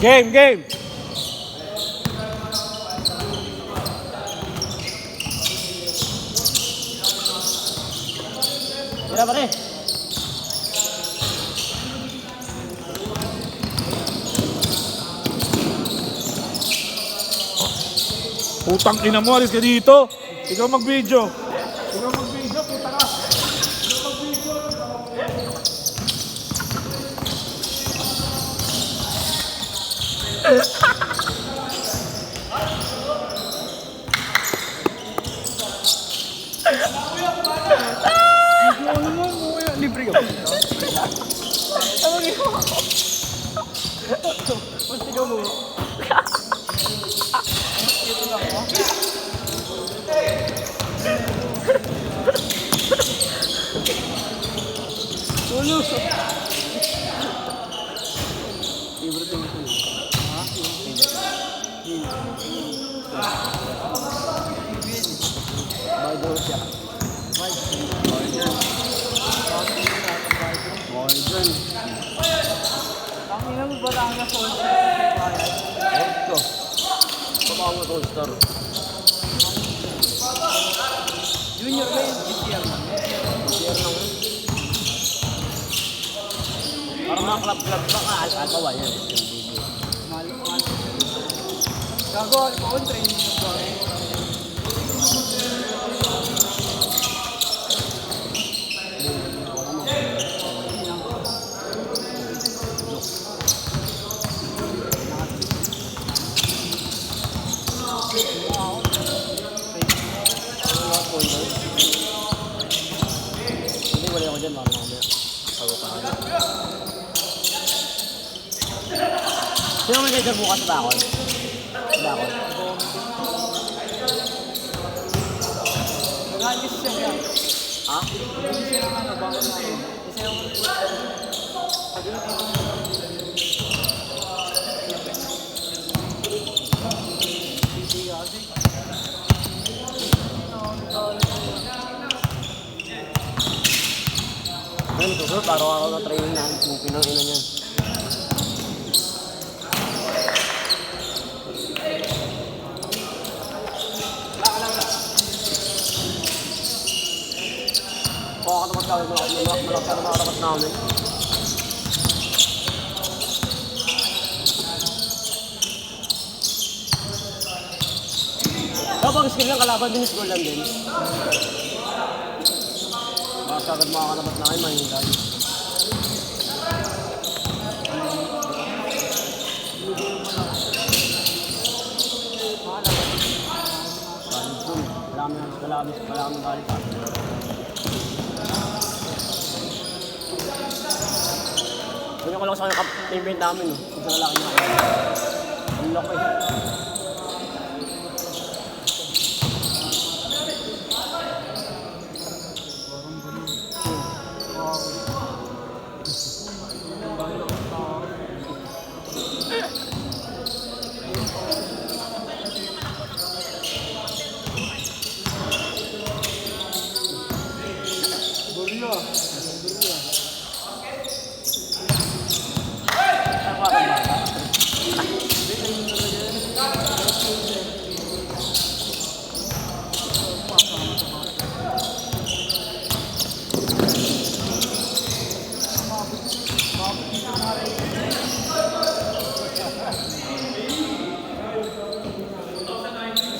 Game, game. Tira pare. Putang ina mo, alis ka dito. Ikaw mag-video. Ikaw mag-video, puta ka. Ano mo mo yan? Libre ka ba? Ano mo? Basta ka mo. Ito lang mo. Tulog. Libre ka mo. Ha? Bay daw siya. Morgan. Ang ina mo ba lang na All-Star? Ito. Baka mo All-Star. Junior na yun. GTR lang. GTR lang yun. Parang mga club-club ba ka? Agawa yan. Mahal. Gagawa ko on training ko. Hindi, wala ako dyan, mamaya. Sago ka na. Sino may kayo bukas sa bakon? Bakon? Nag-aagis siya yan. Ha? Nag-aagis siya ng ano, bakon namin. Kasi yung... Ayun, susunod, araw-araw na training na. Bupin ang ina niya. Baka naman kami, malaki na makarapat namin. Kapag skill lang kalaban din, school lang din. Agad makakalabat na kayo, mahingay. Galit dun. Wala kami galit pa. Ganyan ko lang sa kanya ka-invent namin. Isa na laki na kayo. Ang laki.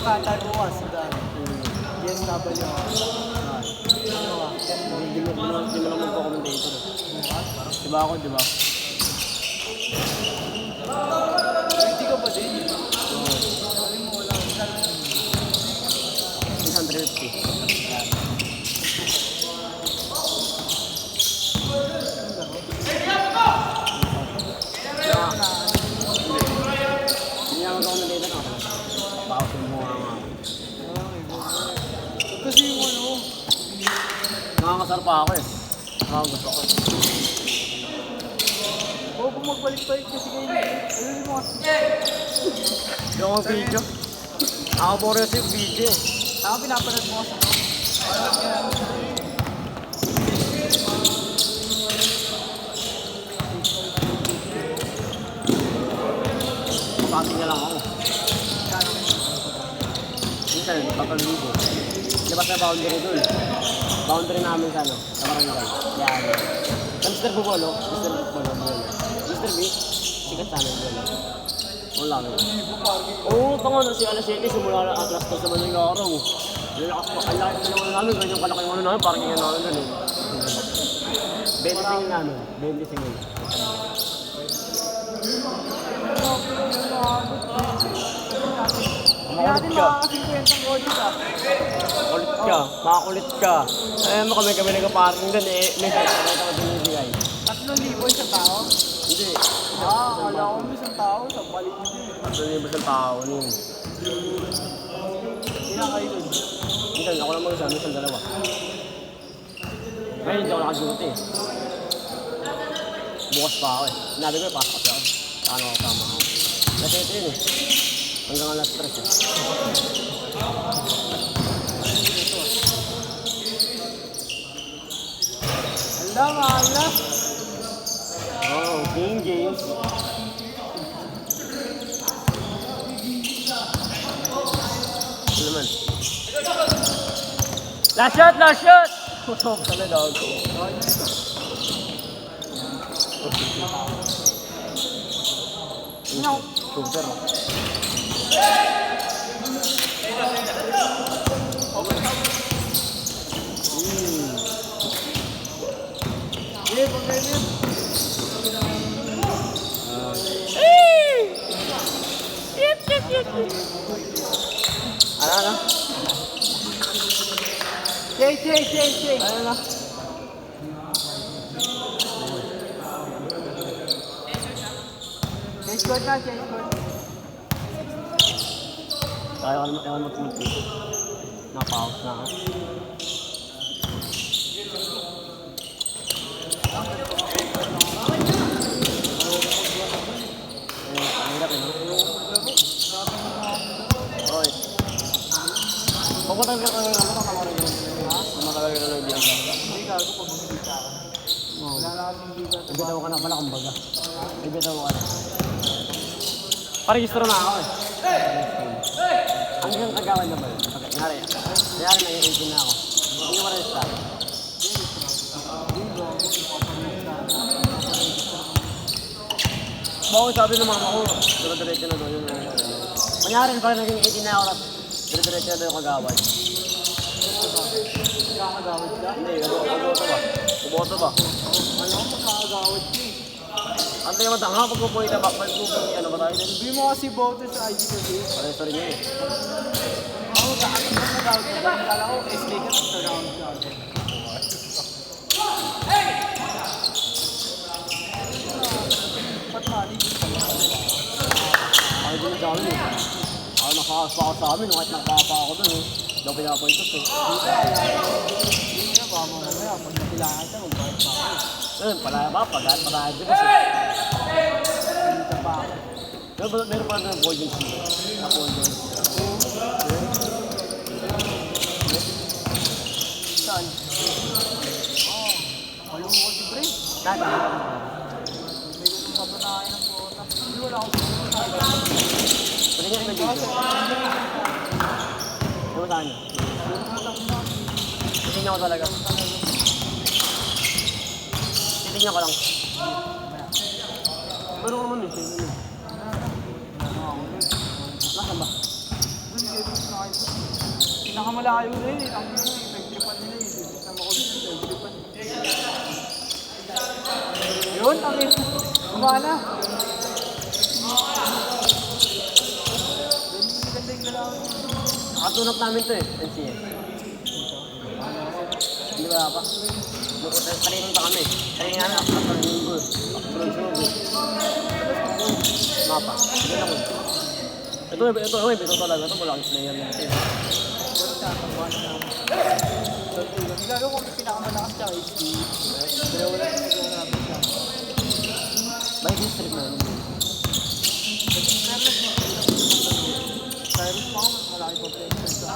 Kata bukas sudah. DSW. Hindi mo lang magko-commentator. Diba ako, diba? Hindi ka ba din? Sabi mo wala. 650. Kasi yung ano, nakakasar pa ako eh. Gusto ko. Oo, kung magbalik pa kasi kayo ayun mo kasi. Yung ang video. Ako po rin yung video. Ako pinapanood mo kasi. pati niya lang ako. Minsan, papaligo. Labas na boundary dun. Boundary namin sa ano, sa barangay. Yan. Mr. Bubolo, Mr. Bubolo. Mr. B, sikat sa amin Bubolo. Wala nga. Oo, tanga na si alas 7, simula na atlas to sa Manoy Araw. Ang laki na naman namin, ganyan kalaki yung ano namin, parang yan namin ganun. 20 singil namin, 20 singil. Hindi natin makakasikwentang goals ah. Kulit ka, makakulit ka. Eh, kami nagka-parking dun eh, may sakit ka binibigay. 3,000 isang tao? Hindi. Akala ko mo isang tao, sa balik mo din. 3,000 sa tao nun. Ilan kayo dun? Minsan, ako lang mag-isa, minsan dalawa. Ngayon, hindi ako naka-duty. Bukas pa ako eh. Sinabi ko, pasok kasi ako. Paano ako tama ako. Kasi ito yun eh. Hanggang alas 3 eh. Hala, mahal na. Oh, King James. Ito naman. Last shot! Last shot! Putok talaga ako. No. Shooter oh. Hindi, pag-game. Ano? Chase. Ano? Chase squad na, chase squad. Ayaw mo tumulti. Napahos na ako. Ang hirap eh, no? Oy. Pagpatagal ka lang ako, tatawarin ko lang. Ha? Matagal ka lang diyan. Hindi ka, ako pag magkita ka. Wala na kaming hindi ka. Ibitaw ka na pala kumbaga. Ibitaw ka na. Parehistro na ako eh. Hanggang kagawan na ba yun? Nangyari na yung 18 na ako. Hindi ko ma-register. Bakit sabi ng mama ko, dire-diretso na doon yun. Manyarin pa rin naging 18 na ako, tapos dire-diretso na doon yung kagawan. Kakagawad ka? Hindi, kuboto ba? Kuboto ba? Wala ko makakagawad ka eh. Ang tayo matanga, pag pupuwi na back, pag pupuwi, ano ba tayo din? Sabi mo kasi boto sa ID kasi. Paresto rin yun eh. Ako, daan mo na daw. Kala ko, SK ka sa round ka. Ba't mali? Ay, din sa amin eh. Ay, nakakas pa ako sa amin, kahit nakapa ako dun eh. Daw pinapointot eh. Hindi nga, baka mamaya, pag napilangan ka, magbayad pa ako. Ayun, palaya ba? Palaya din kasi. Hindi ka pa ako. Pero meron pa rin poison siya. Na poison. Saan? Oo. Malungo ko si Bray. Dati. Hindi ko nung kapanahin ng bota. Hindi wala akong Pwede niya rin na dito. Ano saan niya? Titignan ko talaga. Titignan ko lang. Pero naman eh, sige yun. Nasaan ba? Pinakamalayo na yun eh. Ang nagtripan nila eh. Ibig na makulit nila. Nagtripan. Yun, ang kumana. Ganda yung galaw. Nakatunap namin to eh, NCS. Hindi wala pa. Kalinong pa kami. Kanina na, after linggo. After linggo. Mapa. Hindi na ko. Ito talaga. Ito malaking player na ito. Lalo kung pinakamalakas siya is pero wala yung nagawa namin siya. By district na. Cyrus pa ako, malaki pa player siya.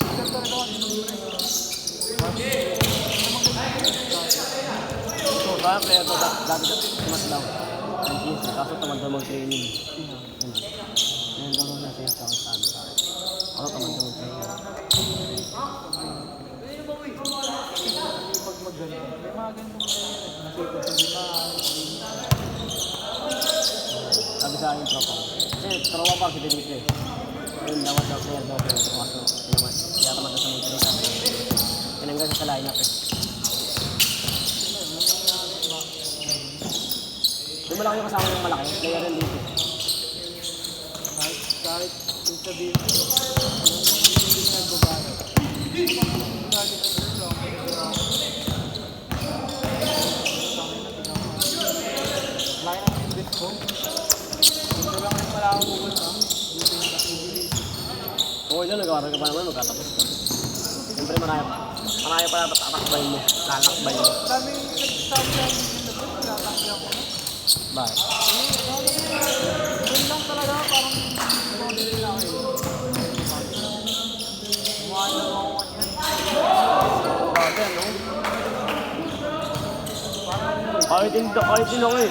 Ito talaga ako. Ito, kaya player to dati mas lang. NCS. Yes, kaso tamad daw mag-training. Ngayon daw na siya sa sabi sa akin. Ako tamad daw mag-training. Pag mag-ganito, may mga ganitong player. Nasipot sa lima. Sabi sa akin, tropa ko. Kasi tropa pa si Felipe. Yun, dapat daw player daw. Pero kaso, kaya tamad daw sa mag-training. Tinanggal siya sa lineup eh. Yung malaki yung kasama yung malaki, player rin dito. Kahit yung sabihin ko, hindi na nagbabago. Lagi na ito lang. Laki ng invest ko. Ito lang yung pala ako Google na. Dito yung nag-release. Oo, yun, nag-aaral ka pa naman, magkatapos ka. Siyempre marami pa dapat atakbay mo, lalakbay mo. Daming nagsasabi sa akin yung labas, natakbi ako na. Bakit? Yun lang talaga, parang hindi na ako eh. Mukha na ako yan. Bakit, ano? Kahit din ako eh.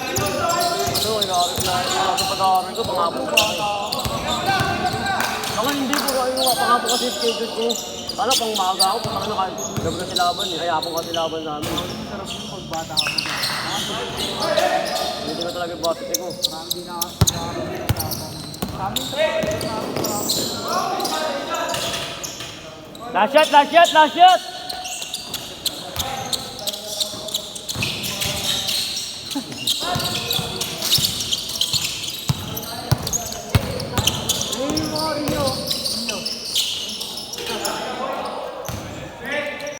Ano, nag-aaral sa pag-aaral ko, pangako ko. Ako hindi ko kayo, pangako kasi schedule ko. Ano, pang maaga ako, pang ano kahit gabi kasi laban eh. Kaya po kasi laban namin. Sarap yung pagbata ako. Hindi na talaga yung batik ko. Parang di na kami Last shot, last shot, last shot!